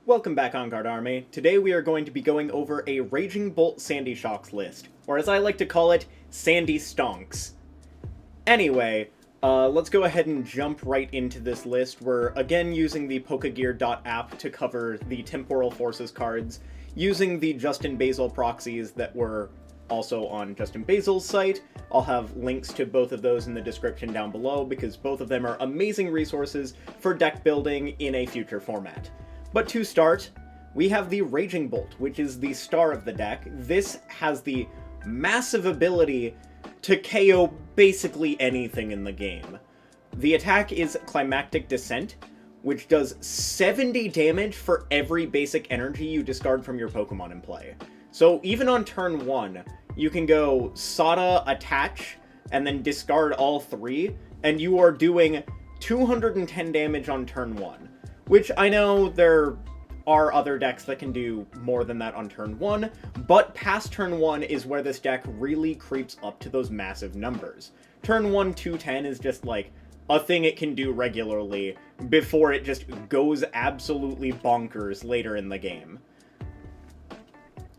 Welcome back, On Guard Army. Today we are going to be going over a Raging Bolt Sandy Shocks list, or as I like to call it, Sandy Stonks. Anyway, let's go ahead and jump right into this list. We're again using the Pokegear.app to cover the Temporal Forces cards, using the Justin Basil proxies that were also on Justin Basil's site. I'll have links to both of those in the description down below because both of them are amazing resources for deck building in a future format. But to start, we have the Raging Bolt, which is the star of the deck. This has the massive ability to KO basically anything in the game. The attack is Climactic Descent, which does 70 damage for every basic energy you discard from your Pokemon in play. So even on turn 1, you can go Sada, attach, and then discard all 3, and you are doing 210 damage on turn 1. Which I know there are other decks that can do more than that on turn 1, but past turn 1 is where this deck really creeps up to those massive numbers. Turn 1, 210 is just like a thing it can do regularly before it just goes absolutely bonkers later in the game.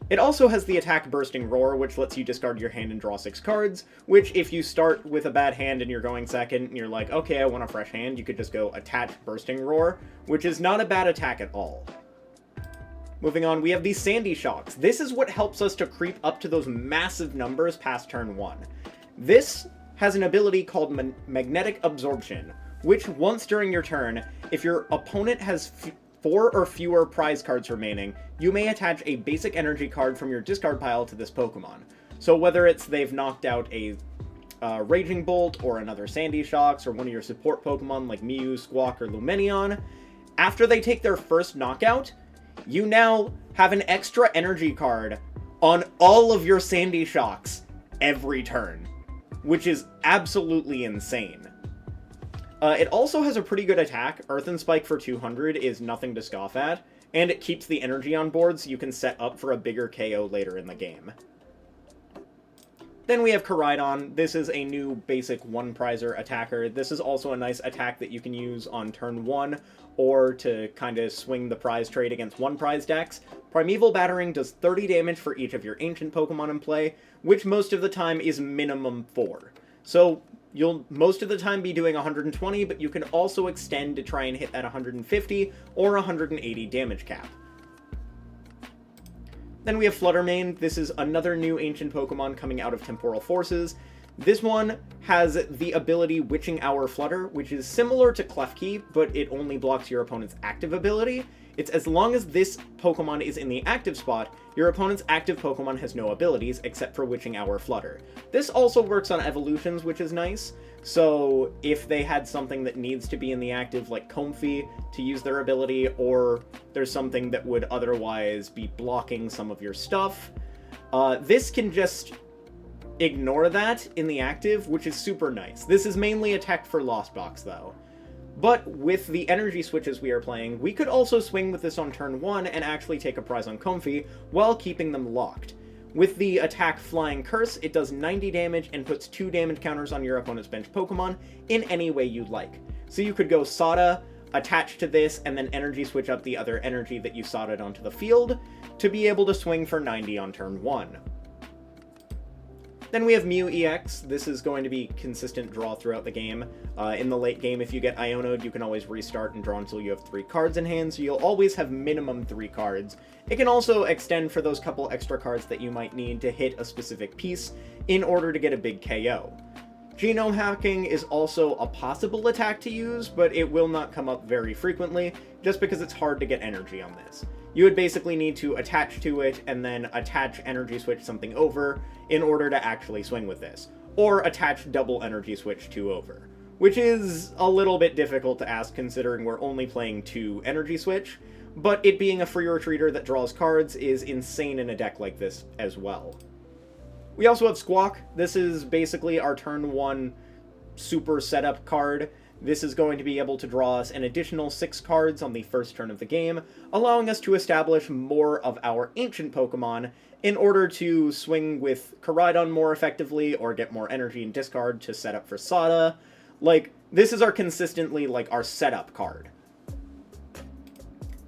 It also has the attack Bursting Roar, which lets you discard your hand and draw 6 cards, which if you start with a bad hand and you're going second, and you're like, okay, I want a fresh hand, you could just go attach Bursting Roar, which is not a bad attack at all. Moving on, we have the Sandy Shocks. This is what helps us to creep up to those massive numbers past turn 1. This has an ability called Magnetic Absorption, which once during your turn, if your opponent has 4 or fewer prize cards remaining, you may attach a basic energy card from your discard pile to this Pokemon. So whether it's they've knocked out a Raging Bolt, or another Sandy Shocks, or one of your support Pokemon like Mew, Squawk, or Lumineon, after they take their first knockout, you now have an extra energy card on all of your Sandy Shocks every turn, which is absolutely insane. It also has a pretty good attack. Earthen Spike for 200 is nothing to scoff at, and it keeps the energy on board so you can set up for a bigger KO later in the game. Then we have Koraidon. This is a new basic one-prizer attacker. This is also a nice attack that you can use on turn 1, or to kind of swing the prize trade against one-prize decks. Primeval Battering does 30 damage for each of your ancient Pokemon in play, which most of the time is minimum 4. So you'll most of the time be doing 120, but you can also extend to try and hit that 150 or 180 damage cap. Then we have Flutter+Mane. This is another new ancient Pokemon coming out of Temporal Forces. This one has the ability Witching Hour Flutter, which is similar to Klefki, but it only blocks your opponent's active ability. It's as long as this Pokemon is in the active spot, your opponent's active Pokemon has no abilities except for Witching Hour Flutter. This also works on evolutions, which is nice. So if they had something that needs to be in the active, like Comfey, to use their ability, or there's something that would otherwise be blocking some of your stuff, this can just ignore that in the active, which is super nice. This is mainly a tech for Lost Box, though. But with the energy switches we are playing, we could also swing with this on turn 1 and actually take a prize on Comfey while keeping them locked. With the attack Flying Curse, it does 90 damage and puts 2 damage counters on your opponent's bench Pokemon in any way you'd like. So you could go Sada, attach to this, and then energy switch up the other energy that you Sada'd onto the field to be able to swing for 90 on turn 1. Then we have Mew EX. This is going to be consistent draw throughout the game. In the late game, if you get Iono'd, you can always restart and draw until you have 3 cards in hand, so you'll always have minimum 3 cards. It can also extend for those couple extra cards that you might need to hit a specific piece in order to get a big KO. Genome Hacking is also a possible attack to use, but it will not come up very frequently, just because it's hard to get energy on this. You would basically need to attach to it, and then attach energy switch something over in order to actually swing with this. Or attach double energy switch 2 over. Which is a little bit difficult to ask considering we're only playing 2 energy switch, but it being a free retreater that draws cards is insane in a deck like this as well. We also have Squawk. This is basically our turn 1 super setup card. This is going to be able to draw us an additional 6 cards on the first turn of the game, allowing us to establish more of our ancient Pokemon in order to swing with Koraidon more effectively, or get more energy and discard to set up for Sada. Like, this is our consistently, like, our setup card.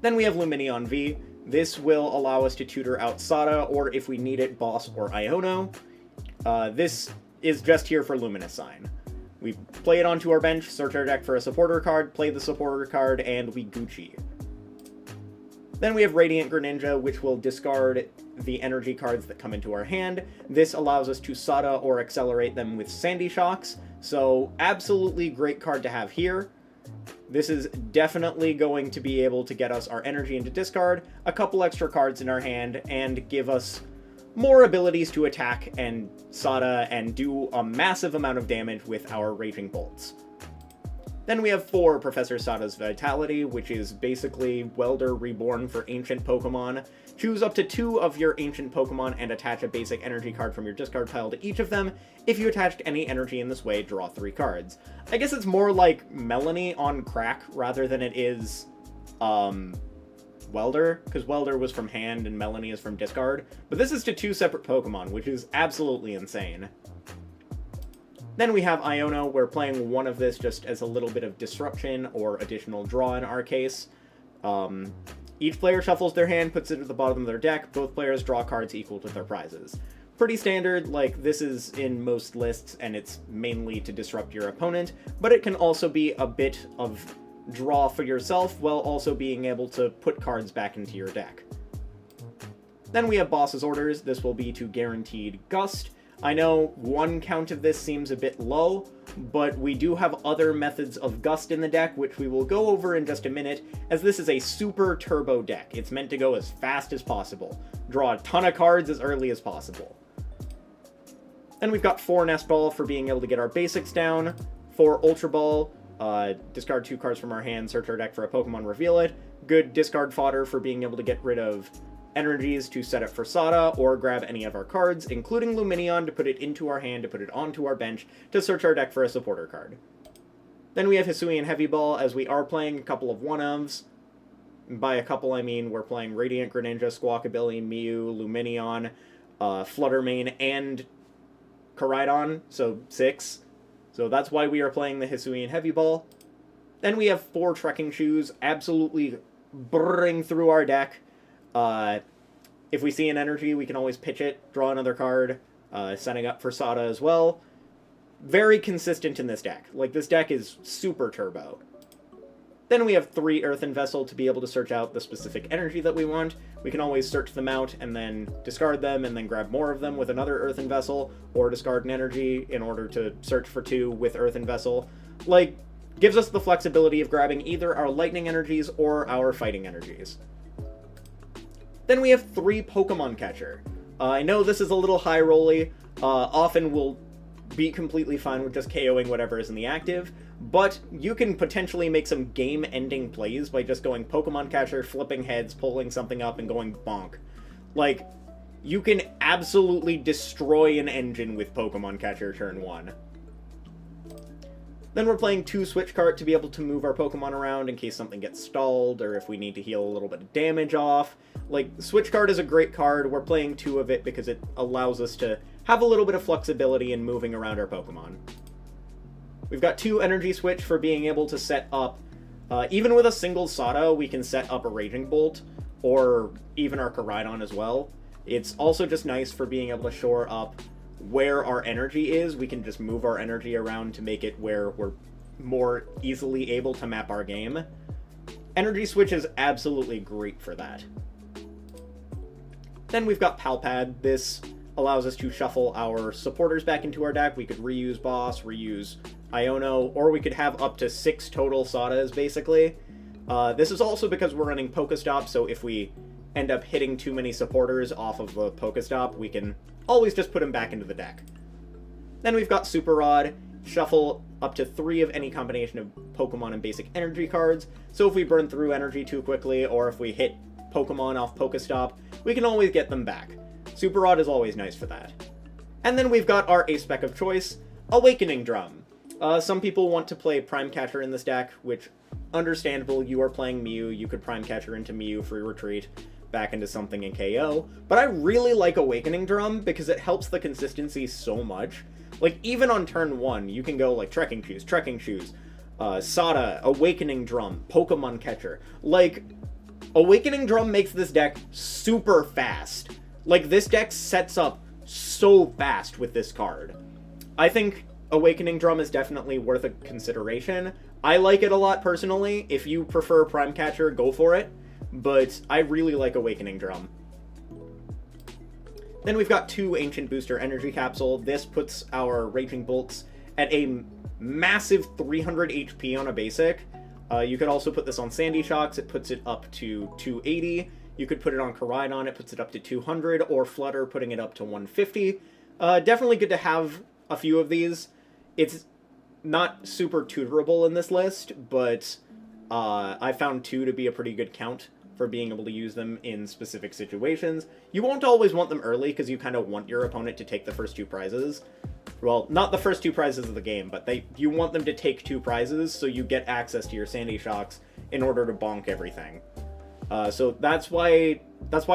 Then we have Lumineon V. This will allow us to tutor out Sada, or if we need it, Boss or Iono. This is just here for Luminous Sign. We play it onto our bench, search our deck for a supporter card, play the supporter card, and we Gucci. Then we have Radiant Greninja, which will discard the energy cards that come into our hand. This allows us to Sada or accelerate them with Sandy Shocks, so absolutely great card to have here. This is definitely going to be able to get us our energy into discard, a couple extra cards in our hand, and give us more abilities to attack and Sada and do a massive amount of damage with our Raging Bolts. Then we have 4 Professor Sada's Vitality, which is basically Welder Reborn for Ancient Pokemon. Choose up to 2 of your Ancient Pokemon and attach a basic energy card from your discard pile to each of them. If you attached any energy in this way, draw 3 cards. I guess it's more like Melanie on crack rather than it is Welder, because Welder was from hand and Melanie is from discard. But this is to 2 separate Pokemon, which is absolutely insane. Then we have Iono. We're playing one of this just as a little bit of disruption or additional draw in our case. Each player shuffles their hand, puts it at the bottom of their deck. Both players draw cards equal to their prizes. Pretty standard, like this is in most lists, and it's mainly to disrupt your opponent, but it can also be a bit of draw for yourself while also being able to put cards back into your deck. Then we have Boss's Orders. This will be to guaranteed Gust. I know one count of this seems a bit low, but we do have other methods of Gust in the deck, which we will go over in just a minute, as this is a super turbo deck. It's meant to go as fast as possible. Draw a ton of cards as early as possible. Then we've got 4 Nest Ball for being able to get our basics down. 4 Ultra Ball, discard 2 cards from our hand, search our deck for a Pokemon, reveal it. Good discard fodder for being able to get rid of energies to set up for Sada, or grab any of our cards, including Lumineon, to put it into our hand, to put it onto our bench, to search our deck for a supporter card. Then we have Hisuian Heavy Ball, as we are playing a couple of one-ofs. By a couple, I mean we're playing Radiant Greninja, Squawkabilly, Mew, Lumineon, Flutter+Mane, and Koraidon, so 6. So that's why we are playing the Hisuian Heavy Ball. Then we have 4 Trekking Shoes, absolutely brrring through our deck. If we see an energy, we can always pitch it, draw another card, setting up for Sada as well. Very consistent in this deck. Like, this deck is super turbo. Then we have 3 Earthen Vessel to be able to search out the specific energy that we want. We can always search them out and then discard them and then grab more of them with another Earthen Vessel, or discard an energy in order to search for 2 with Earthen Vessel. Like, gives us the flexibility of grabbing either our lightning energies or our fighting energies. Then we have 3 Pokemon Catcher. I know this is a little high rolly, often we'll be completely fine with just KOing whatever is in the active, but you can potentially make some game-ending plays by just going Pokemon Catcher, flipping heads, pulling something up, and going bonk. Like, you can absolutely destroy an engine with Pokemon Catcher turn 1. Then we're playing 2 Switch Cart to be able to move our Pokemon around in case something gets stalled, or if we need to heal a little bit of damage off. Like, Switch Cart is a great card. We're playing 2 of it because it allows us to have a little bit of flexibility in moving around our Pokemon. We've got 2 Energy Switch for being able to set up, even with a single Sada, we can set up a Raging Bolt, or even our Koraidon as well. It's also just nice for being able to shore up where our energy is. We can just move our energy around to make it where we're more easily able to map our game. Energy Switch is absolutely great for that. Then we've got Palpad. This allows us to shuffle our supporters back into our deck. We could reuse Boss, reuse Iono, or we could have up to 6 total Sadas, basically. This is also because we're running PokéStop, so if we end up hitting too many supporters off of the PokéStop, we can always just put them back into the deck. Then we've got Super Rod. Shuffle up to 3 of any combination of Pokemon and basic energy cards, so if we burn through energy too quickly, or if we hit Pokemon off PokéStop, we can always get them back. Super Rod is always nice for that. And then we've got our ACE SPEC of choice, Awakening Drum. Some people want to play Prime Catcher in this deck, which, understandable, you are playing Mew, you could Prime Catcher into Mew, free retreat, back into something in KO, but I really like Awakening Drum because it helps the consistency so much. Like, even on turn 1, you can go, like, Trekking Shoes, Sada, Awakening Drum, Pokemon Catcher. Like, Awakening Drum makes this deck super fast. Like, this deck sets up so fast with this card. I think Awakening Drum is definitely worth a consideration. I like it a lot personally. If you prefer Prime Catcher, go for it. But I really like Awakening Drum. Then we've got 2 Ancient Booster Energy Capsule. This puts our Raging Bolts at a massive 300 HP on a basic. You could also put this on Sandy Shocks. It puts it up to 280. You could put it on Koraidon. It puts it up to 200. Or Flutter, putting it up to 150. Definitely good to have a few of these. It's not super tutorable in this list, but I found 2 to be a pretty good count for being able to use them in specific situations. You won't always want them early, because you kind of want your opponent to take the first 2 prizes. Well, not the first 2 prizes of the game, but you want them to take 2 prizes so you get access to your Sandy Shocks in order to bonk everything. So that's why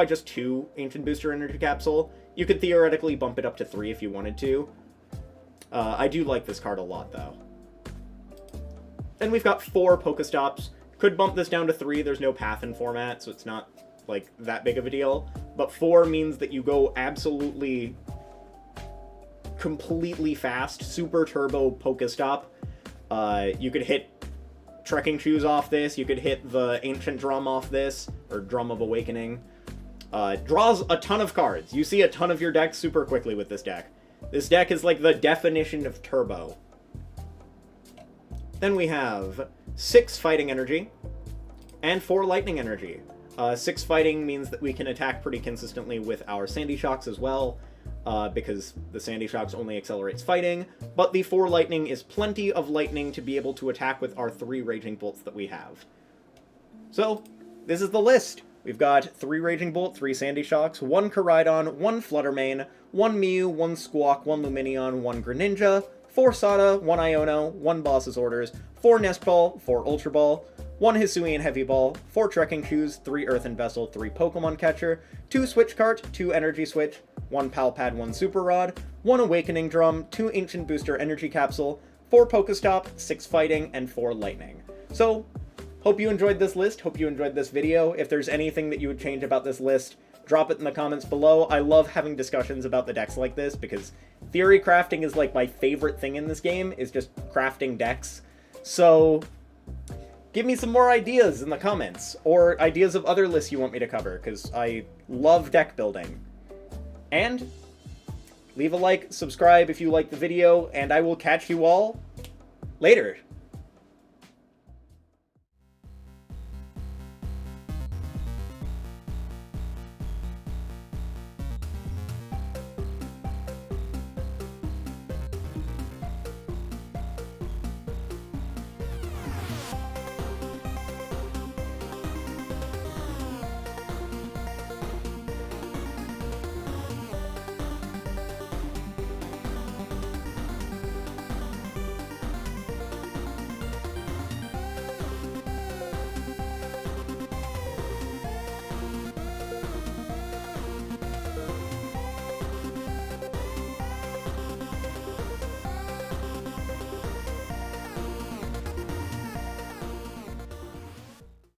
just 2 Ancient Booster Energy Capsule. You could theoretically bump it up to 3 if you wanted to. I do like this card a lot, though. Then we've got 4 PokéStops. Could bump this down to 3, there's no path in format, so it's not, like, that big of a deal. But 4 means that you go absolutely, completely fast, super turbo PokéStop. You could hit Trekking Shoes off this, you could hit the Ancient Drum off this, or Drum of Awakening. Draws a ton of cards. You see a ton of your deck super quickly with this deck. This deck is like the definition of turbo. Then we have 6 Fighting Energy and 4 Lightning Energy. 6 Fighting means that we can attack pretty consistently with our Sandy Shocks as well, because the Sandy Shocks only accelerates fighting, but the 4 Lightning is plenty of lightning to be able to attack with our 3 Raging Bolts that we have. So, this is the list. We've got 3 Raging Bolt, 3 Sandy Shocks, 1 Koraidon, 1 Flutter+Mane, 1 Mew, 1 Squawk, 1 Lumineon, 1 Greninja, 4 Sada, 1 Iono, 1 Boss's Orders, 4 Nest Ball, 4 Ultra Ball, 1 Hisuian Heavy Ball, 4 Trekking Shoes, 3 Earthen Vessel, 3 Pokemon Catcher, 2 Switch Cart, 2 Energy Switch, 1 Pal Pad, 1 Super Rod, 1 Awakening Drum, 2 Ancient Booster Energy Capsule, 4 PokéStop, 6 Fighting, and 4 Lightning. So, hope you enjoyed this list, hope you enjoyed this video. If there's anything that you would change about this list, drop it in the comments below. I love having discussions about the decks like this, because theory crafting is like my favorite thing in this game, is just crafting decks. So, give me some more ideas in the comments, or ideas of other lists you want me to cover, because I love deck building. And leave a like, subscribe if you like the video, and I will catch you all later.